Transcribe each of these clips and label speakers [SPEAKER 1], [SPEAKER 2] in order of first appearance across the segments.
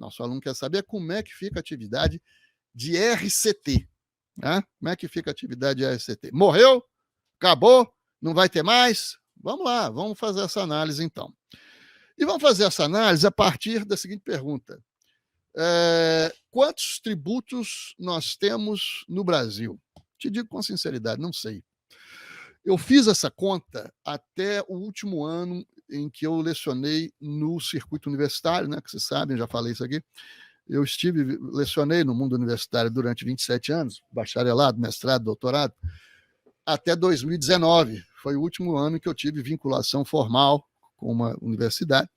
[SPEAKER 1] Nosso aluno quer saber como é que fica a atividade de RCT. Né? Como é que fica a atividade de RCT? Morreu? Acabou? Não vai ter mais? Vamos lá, vamos fazer essa análise então. E vamos fazer essa análise a partir da seguinte pergunta. Quantos tributos nós temos no Brasil? Te digo com sinceridade, não sei. Eu fiz essa conta até o último ano em que eu lecionei no circuito universitário, né, que vocês sabem, já falei isso aqui. Eu lecionei no mundo universitário durante 27 anos, bacharelado, mestrado, doutorado, até 2019. Foi o último ano que eu tive vinculação formal com uma universidade,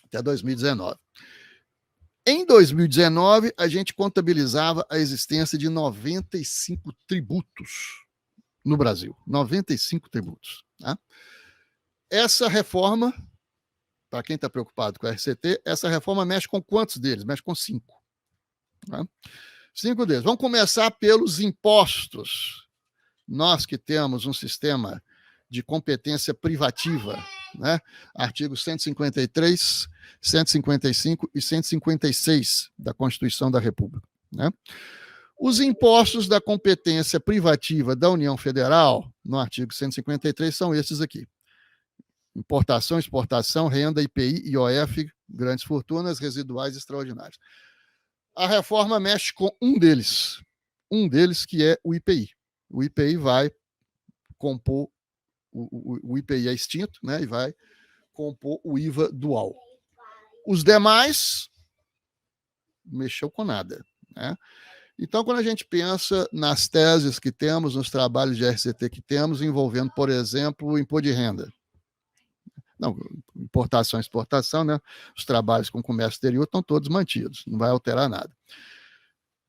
[SPEAKER 1] até 2019. Em 2019, a gente contabilizava a existência de 95 tributos no Brasil. 95 tributos. Tá? Essa reforma, para quem está preocupado com a RCT, essa reforma mexe com quantos deles? Mexe com 5. Tá? 5 deles. Vamos começar pelos impostos. Nós que temos um sistema de competência privativa, né? Artigos 153, 155 e 156 da Constituição da República. Né? Os impostos da competência privativa da União Federal, no artigo 153, são esses aqui. Importação, exportação, renda, IPI, IOF, grandes fortunas, residuais extraordinários. A reforma mexe com um deles que é o IPI. O IPI vai compor, o IPI é extinto, né, e vai compor o IVA dual. Os demais, mexeu com nada, né? Então, quando a gente pensa nas teses que temos, nos trabalhos de RCT que temos, envolvendo, por exemplo, o imposto de renda. Não, importação e exportação, né? Os trabalhos com comércio exterior estão todos mantidos, não vai alterar nada.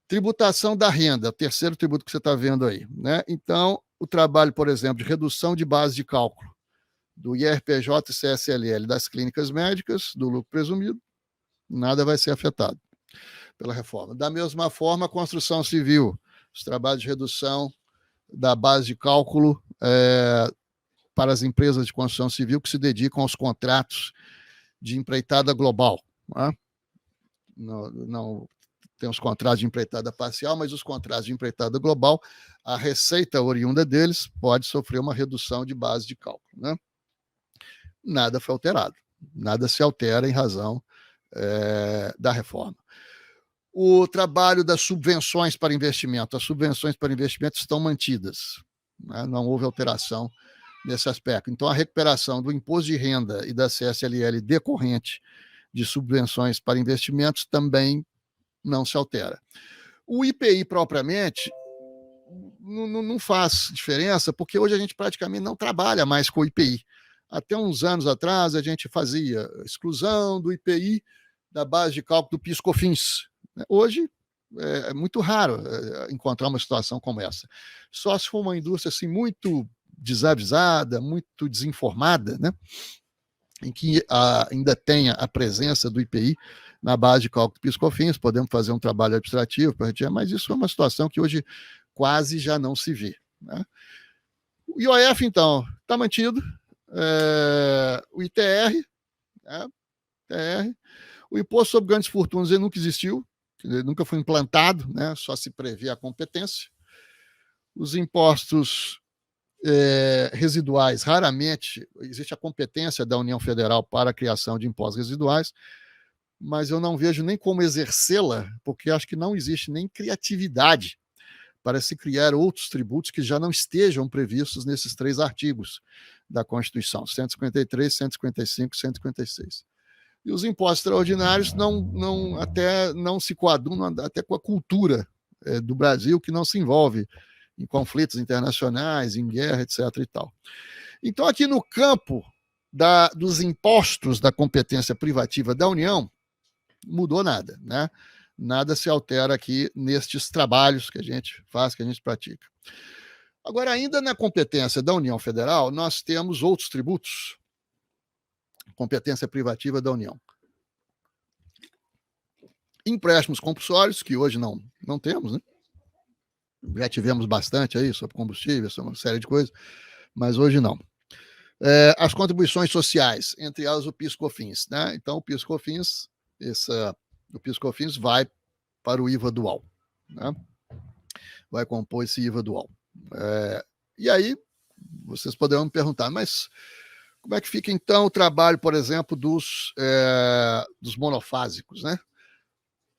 [SPEAKER 1] Tributação da renda, o terceiro tributo que você está vendo aí. Né? Então, o trabalho, por exemplo, de redução de base de cálculo do IRPJ e CSLL das clínicas médicas, do lucro presumido, nada vai ser afetado pela reforma. Da mesma forma, a construção civil, os trabalhos de redução da base de cálculo para as empresas de construção civil que se dedicam aos contratos de empreitada global. Né? Não tem os contratos de empreitada parcial, mas os contratos de empreitada global, a receita oriunda deles pode sofrer uma redução de base de cálculo. Né? Nada foi alterado, nada se altera em razão da reforma. O trabalho das subvenções para investimento, as subvenções para investimento estão mantidas, né? Não houve alteração nesse aspecto. Então, a recuperação do imposto de renda e da CSLL decorrente de subvenções para investimentos também não se altera. O IPI, propriamente, não faz diferença, porque hoje a gente praticamente não trabalha mais com o IPI. Até uns anos atrás, a gente fazia exclusão do IPI da base de cálculo do PIS/COFINS. Hoje, é muito raro encontrar uma situação como essa. Só se for uma indústria assim, muito desavisada, muito desinformada, né? Em que ainda tenha a presença do IPI na base de cálculo do PIS/COFINS, podemos fazer um trabalho administrativo para retirar, mas isso é uma situação que hoje quase já não se vê. Né? O IOF, então, está mantido, o ITR, né? O imposto sobre grandes fortunas ele nunca existiu, ele nunca foi implantado, né? Só se prevê a competência. Os impostos residuais, raramente existe a competência da União Federal para a criação de impostos residuais, mas eu não vejo nem como exercê-la, porque acho que não existe nem criatividade para se criar outros tributos que já não estejam previstos nesses 3 artigos da Constituição, 153, 155 e 156. E os impostos extraordinários até não se coadunam até com a cultura do Brasil, que não se envolve em conflitos internacionais, em guerra, etc. e tal. Então, aqui no campo dos impostos da competência privativa da União, mudou nada, né? Nada se altera aqui nestes trabalhos que a gente faz, que a gente pratica. Agora, ainda na competência da União Federal, nós temos outros tributos, competência privativa da União. Empréstimos compulsórios, que hoje não temos, né? Já tivemos bastante aí sobre combustível, sobre uma série de coisas, mas hoje não. As contribuições sociais, entre elas o PIS/COFINS. Né? Então, o PIS/COFINS, do PIS/COFINS vai para o IVA dual, né? Vai compor esse IVA dual. E aí, vocês poderão me perguntar, mas como é que fica, então, o trabalho, por exemplo, dos monofásicos, né?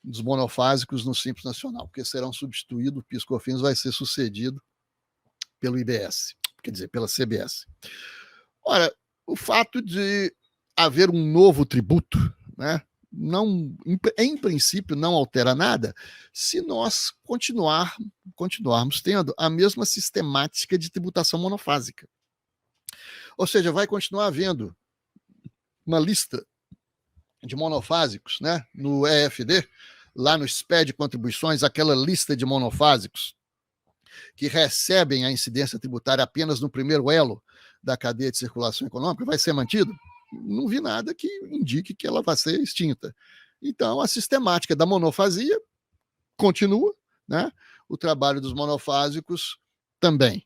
[SPEAKER 1] Dos monofásicos no Simples Nacional, porque serão substituídos, o PIS/COFINS vai ser sucedido pelo IBS, quer dizer, pela CBS. Ora, o fato de haver um novo tributo, né, não, em princípio, não altera nada se nós continuarmos tendo a mesma sistemática de tributação monofásica. Ou seja, vai continuar havendo uma lista de monofásicos, né, no EFD, lá no SPE de contribuições, aquela lista de monofásicos que recebem a incidência tributária apenas no primeiro elo da cadeia de circulação econômica, vai ser mantido? Não vi nada que indique que ela vai ser extinta. Então, a sistemática da monofasia continua, né? O trabalho dos monofásicos também.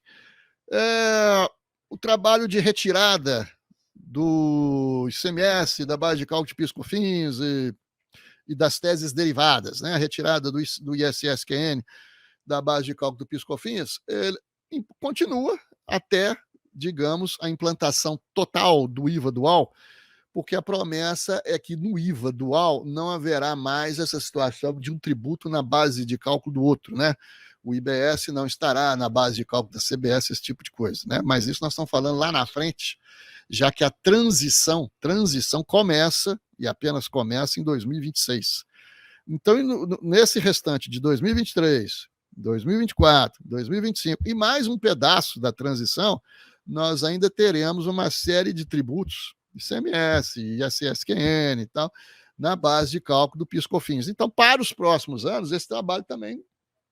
[SPEAKER 1] O trabalho de retirada do ICMS, da base de cálculo de PIS/COFINS e das teses derivadas, né? A retirada do ISS-QN da base de cálculo do PIS/COFINS, ele continua até, digamos, a implantação total do IVA dual, porque a promessa é que no IVA dual não haverá mais essa situação de um tributo na base de cálculo do outro, né? O IBS não estará na base de cálculo da CBS, esse tipo de coisa, né? Mas isso nós estamos falando lá na frente, já que a transição começa, e apenas começa, em 2026. Então, nesse restante de 2023, 2024, 2025 e mais um pedaço da transição, nós ainda teremos uma série de tributos, ICMS, ISS-QN e tal, na base de cálculo do PIS/COFINS. Então, para os próximos anos, esse trabalho também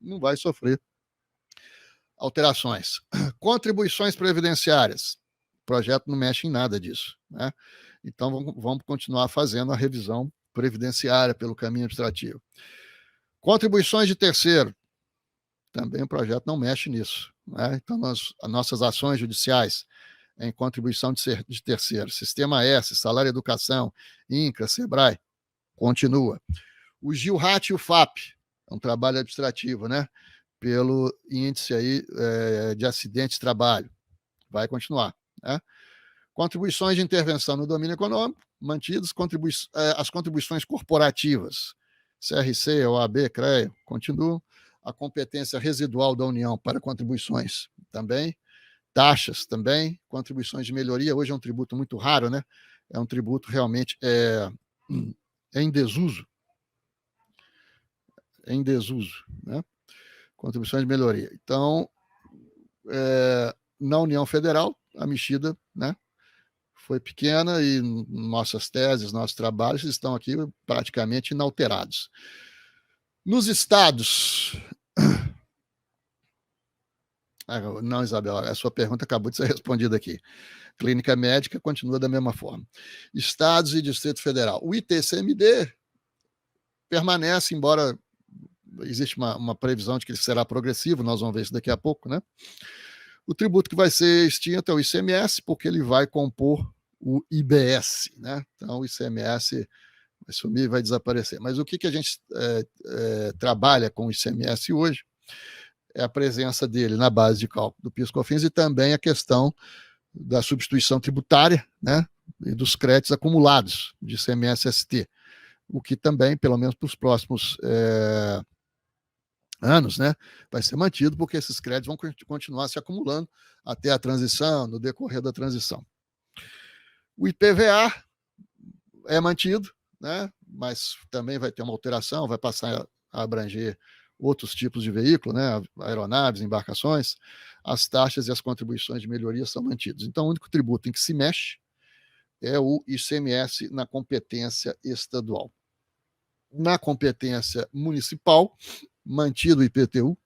[SPEAKER 1] não vai sofrer alterações. Contribuições previdenciárias. O projeto não mexe em nada disso, né? Então, vamos continuar fazendo a revisão previdenciária pelo caminho administrativo. Contribuições de terceiro. Também o projeto não mexe nisso, né? Então, as nossas ações judiciais em contribuição de terceiro, Sistema S, Salário e Educação, INCRA, SEBRAE, continua. O GILRAT e o FAP, é um trabalho administrativo, né? Pelo índice aí, de acidente de trabalho, vai continuar, né? Contribuições de intervenção no domínio econômico, mantidas, as contribuições corporativas, CRC, OAB, CREA, continuam. A competência residual da União para contribuições também, taxas também, contribuições de melhoria, hoje é um tributo muito raro, né? É um tributo realmente em desuso, né? Contribuições de melhoria. Então, na União Federal, a mexida, né, foi pequena e nossas teses, nossos trabalhos estão aqui praticamente inalterados. Nos estados... Não, Isabel, a sua pergunta acabou de ser respondida aqui. Clínica médica continua da mesma forma. Estados e Distrito Federal. O ITCMD permanece, embora existe uma previsão de que ele será progressivo, nós vamos ver isso daqui a pouco, né? O tributo que vai ser extinto é o ICMS, porque ele vai compor o IBS, né? Então, o ICMS vai sumir, vai desaparecer. Mas o que a gente trabalha com o ICMS hoje é a presença dele na base de cálculo do PIS/COFINS e também a questão da substituição tributária, né, e dos créditos acumulados de ICMS-ST, o que também, pelo menos para os próximos anos, né, vai ser mantido, porque esses créditos vão continuar se acumulando até a transição, no decorrer da transição. O IPVA é mantido, né, mas também vai ter uma alteração, vai passar a abranger outros tipos de veículo, né, aeronaves, embarcações. As taxas e as contribuições de melhoria são mantidos. Então, o único tributo em que se mexe é o ICMS na competência estadual. Na competência municipal, mantido o IPTU,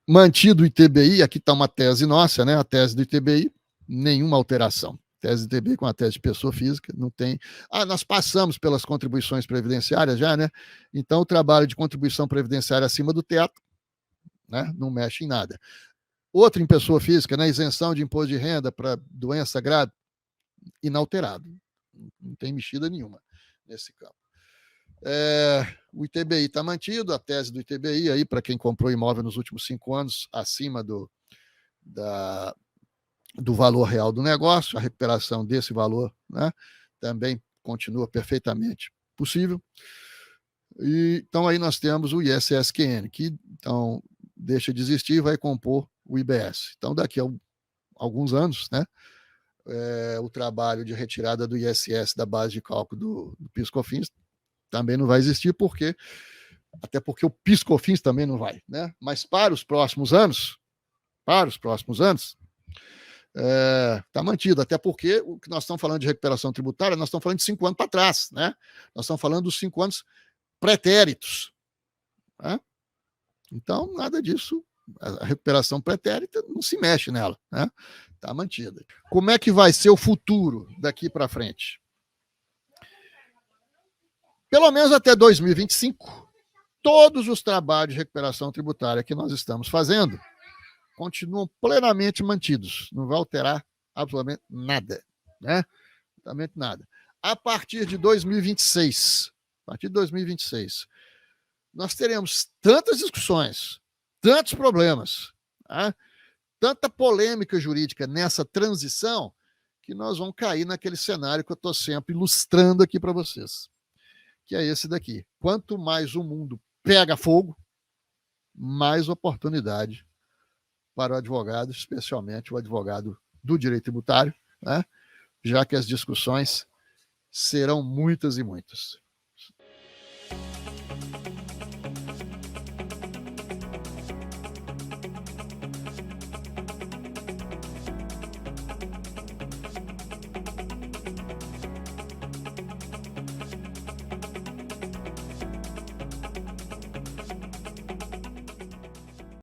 [SPEAKER 1] mantido o ITBI, aqui está uma tese nossa, né, a tese do ITBI, nenhuma alteração. Tese de ITBI com a tese de pessoa física, não tem... nós passamos pelas contribuições previdenciárias já, né? Então, o trabalho de contribuição previdenciária acima do teto, né, não mexe em nada. Outra em pessoa física, né, isenção de imposto de renda para doença grave, inalterado. Não tem mexida nenhuma nesse campo. O ITBI está mantido, a tese do ITBI aí, para quem comprou imóvel nos últimos 5 anos, acima do valor real do negócio, a recuperação desse valor, né, também continua perfeitamente possível. Então, aí nós temos o ISSQN, que então deixa de existir e vai compor o IBS. Então, daqui a alguns anos, né, o trabalho de retirada do ISS da base de cálculo do PIS/COFINS também não vai existir, até porque o PIS/COFINS também não vai, né? Mas para os próximos anos, está mantido, até porque o que nós estamos falando de recuperação tributária, nós estamos falando de 5 anos para trás, né? Nós estamos falando dos 5 anos pretéritos, né? Então, nada disso, a recuperação pretérita não se mexe nela, né? Está mantida. Como é que vai ser o futuro daqui para frente? Pelo menos até 2025, todos os trabalhos de recuperação tributária que nós estamos fazendo continuam plenamente mantidos, não vai alterar absolutamente nada, né? Absolutamente nada. A partir de 2026, nós teremos tantas discussões, tantos problemas, tá? Tanta polêmica jurídica nessa transição, que nós vamos cair naquele cenário que eu estou sempre ilustrando aqui para vocês, que é esse daqui. Quanto mais o mundo pega fogo, mais oportunidade para o advogado, especialmente o advogado do direito tributário, né? Já que as discussões serão muitas e muitas.